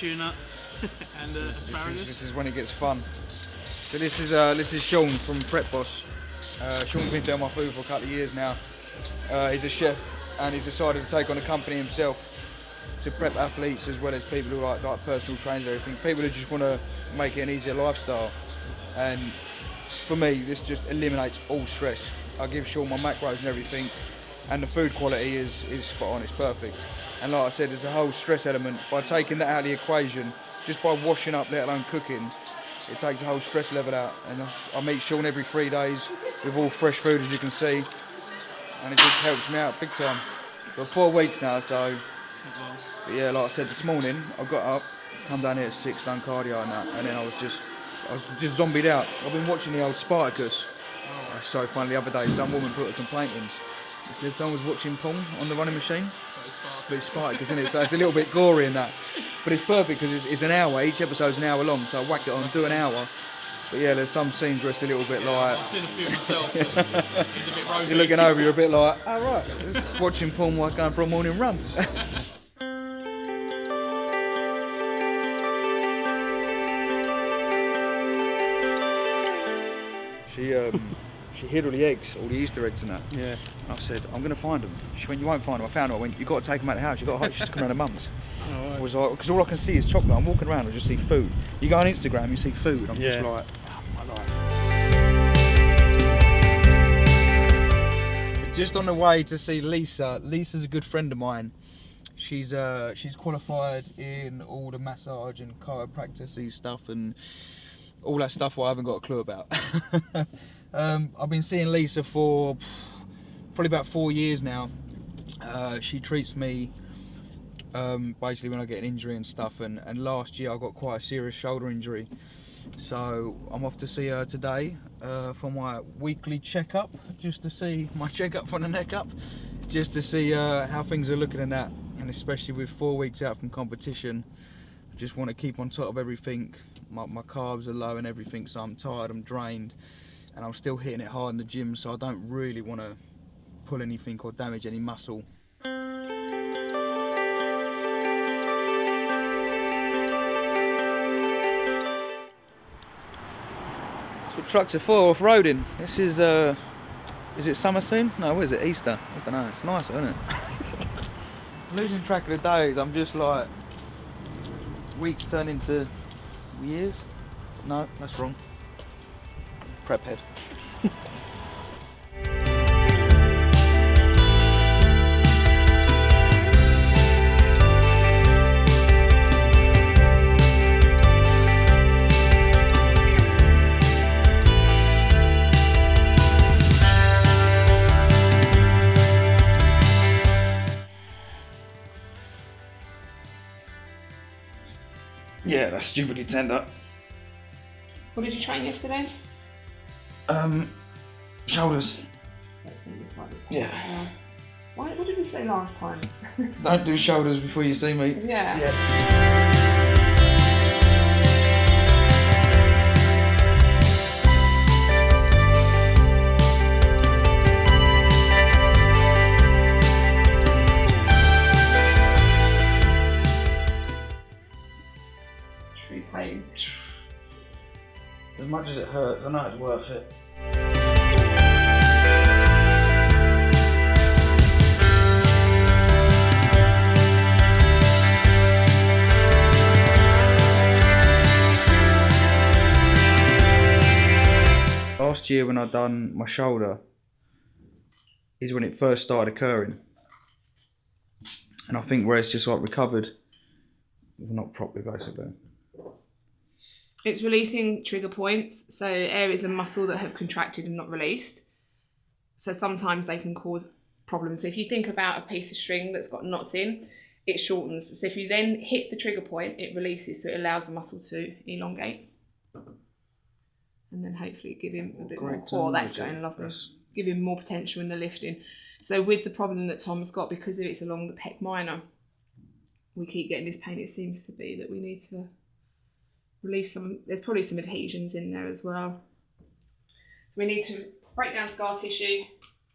cashew nuts and asparagus. This is when it gets fun. So this is Sean from Prep Boss. Sean's been doing my food for a couple of years now. He's a chef and he's decided to take on a company himself to prep athletes as well as people who like personal trainers and everything. People who just want to make it an easier lifestyle. And for me, this just eliminates all stress. I give Sean my macros and everything, and the food quality is spot on, it's perfect. And like I said, there's a whole stress element. By taking that out of the equation, just by washing up, let alone cooking, it takes a whole stress level out. And I meet Sean every 3 days with all fresh food, as you can see, and it just helps me out big time. Got 4 weeks now, so but yeah, like I said this morning, I got up, come down here at 6, done cardio and that, and then I was just zombied out. I've been watching the old Spartacus. Oh, it's so funny. The other day, some woman put a complaint in. She said someone was watching porn on the running machine. But it's Spartacus, isn't it? So it's a little bit gory in that. But it's perfect because it's an hour. Each episode's an hour long, so I whack it on, do an hour. But yeah, there's some scenes where it's a little bit like... I've seen a few myself. It's a bit roving. You're looking over, you're a bit like, oh right, just watching porn whilst going for a morning run. She hid all the eggs, all the Easter eggs and that. Yeah. And I said, I'm going to find them. She went, you won't find them. I found them. I went, you've got to take them out of the house. You've got to hide. She took them around her mum's. Oh, right. I was like, because all I can see is chocolate. I'm walking around, I just see food. You go on Instagram, you see food. I'm just like, oh, my life. Just on the way to see Lisa. Lisa's a good friend of mine. She's qualified in all the massage and chiropractic stuff and all that stuff what I haven't got a clue about. I've been seeing Lisa for probably about 4 years now. She treats me basically when I get an injury and stuff, and last year I got quite a serious shoulder injury. So I'm off to see her today for my weekly checkup, just to see my checkup from the neck up, just to see how things are looking in that. And especially with 4 weeks out from competition, I just want to keep on top of everything. My carbs are low and everything, so I'm tired, I'm drained, and I'm still hitting it hard in the gym, so I don't really want to pull anything or damage any muscle. That's what trucks are for, off-roading. This is it summer soon? No, what is it, Easter? I don't know, it's nice, isn't it? Losing track of the days, I'm just like, weeks turn into years? No, that's wrong. Prep head. Yeah, that's stupidly tender. What did you train yesterday? Shoulders. So it's maybe slightly Yeah. tender. What did we say last time? Don't do shoulders before you see me. Yeah. True pain. As much as it hurts, I know it's worth it. Last year when I done my shoulder is when it first started occurring. And I think where it's just like recovered, not properly basically. It's releasing trigger points, so areas of muscle that have contracted and not released. So sometimes they can cause problems. So if you think about a piece of string that's got knots in, it shortens. So if you then hit the trigger point, it releases, so it allows the muscle to elongate. And then hopefully give him a bit more core. That's going lovely. Give him more potential in the lifting. So with the problem that Tom's got, because it's along the pec minor, we keep getting this pain. It seems to be that we need to relieve some. There's probably some adhesions in there as well. So we need to break down scar tissue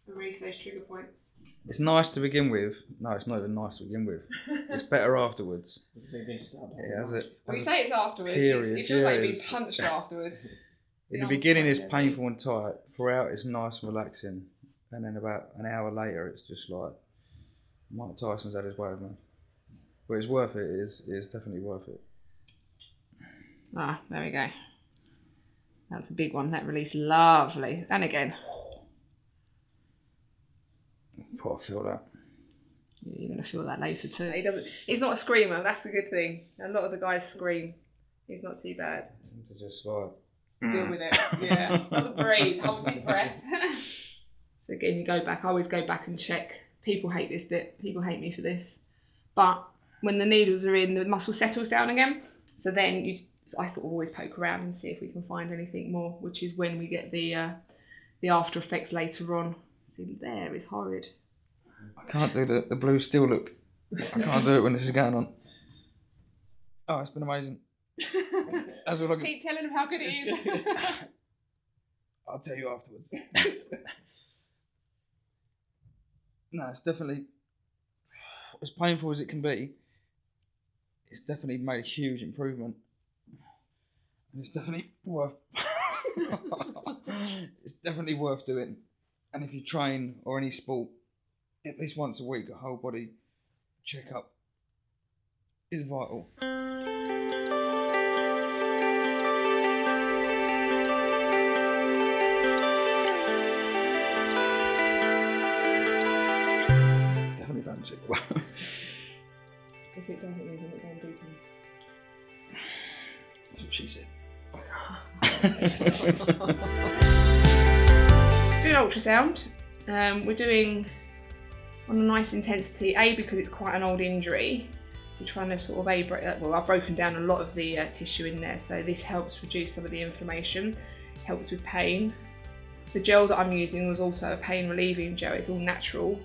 Release those trigger points. It's nice to begin with. No, it's not even nice to begin with. It's better afterwards. Yeah, as it. We say it's afterwards. Period, It feels like being yes. punched afterwards. In the beginning, it's painful and tight. Throughout, it's nice and relaxing. And then about an hour later, it's just like Mike Tyson's had his way with me. But it's worth it. It is definitely worth it. Ah, there we go. That's a big one. That release, lovely. And again. I feel that. Yeah, you're going to feel that later too. He's not a screamer. That's a good thing. A lot of the guys scream. He's not too bad. To just like deal with it. Yeah, doesn't breathe. Holds his breath. So again, you go back. I always go back and check. People hate this bit. People hate me for this. But when the needles are in, the muscle settles down again. So then I sort of always poke around and see if we can find anything more, which is when we get the after effects later on. See, there is horrid. I can't do the blue still look. I can't do it when this is going on. Oh, it's been amazing. That's all I can. Keep telling him how good it is. I'll tell you afterwards. No, it's definitely as painful as it can be. It's definitely made a huge improvement. And it's definitely worth. It's definitely worth doing. And if you train or any sport, at least once a week, a whole body checkup is vital. Definitely don't sit well. If it doesn't, mean I'm going deep. That's what she said. Doing ultrasound. We're doing on a nice intensity, because it's quite an old injury. We're trying to sort of I've broken down a lot of the tissue in there, so this helps reduce some of the inflammation, helps with pain. The gel that I'm using was also a pain relieving gel. It's all natural,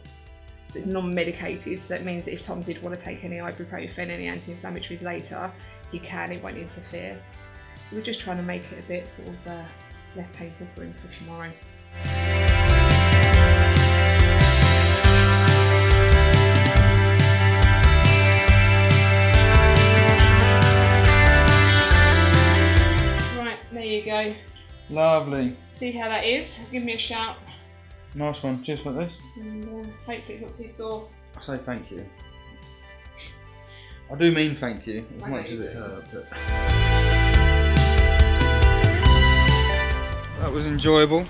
so it's non-medicated, so it means that if Tom did want to take any ibuprofen, any anti-inflammatories later, he can, it won't interfere. So we're just trying to make it a bit sort of less painful for him for tomorrow. There you go. Lovely. See how that is? Give me a shout. Nice one. Just like this. And hopefully it's not too sore. I say thank you. I do mean thank you, as much Okay. as it hurt. But... That was enjoyable.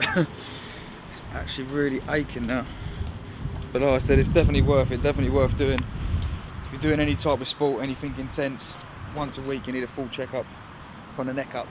It's actually really aching now. But like I said, it's definitely worth it. Definitely worth doing. If you're doing any type of sport, anything intense, once a week you need a full checkup from the neck up.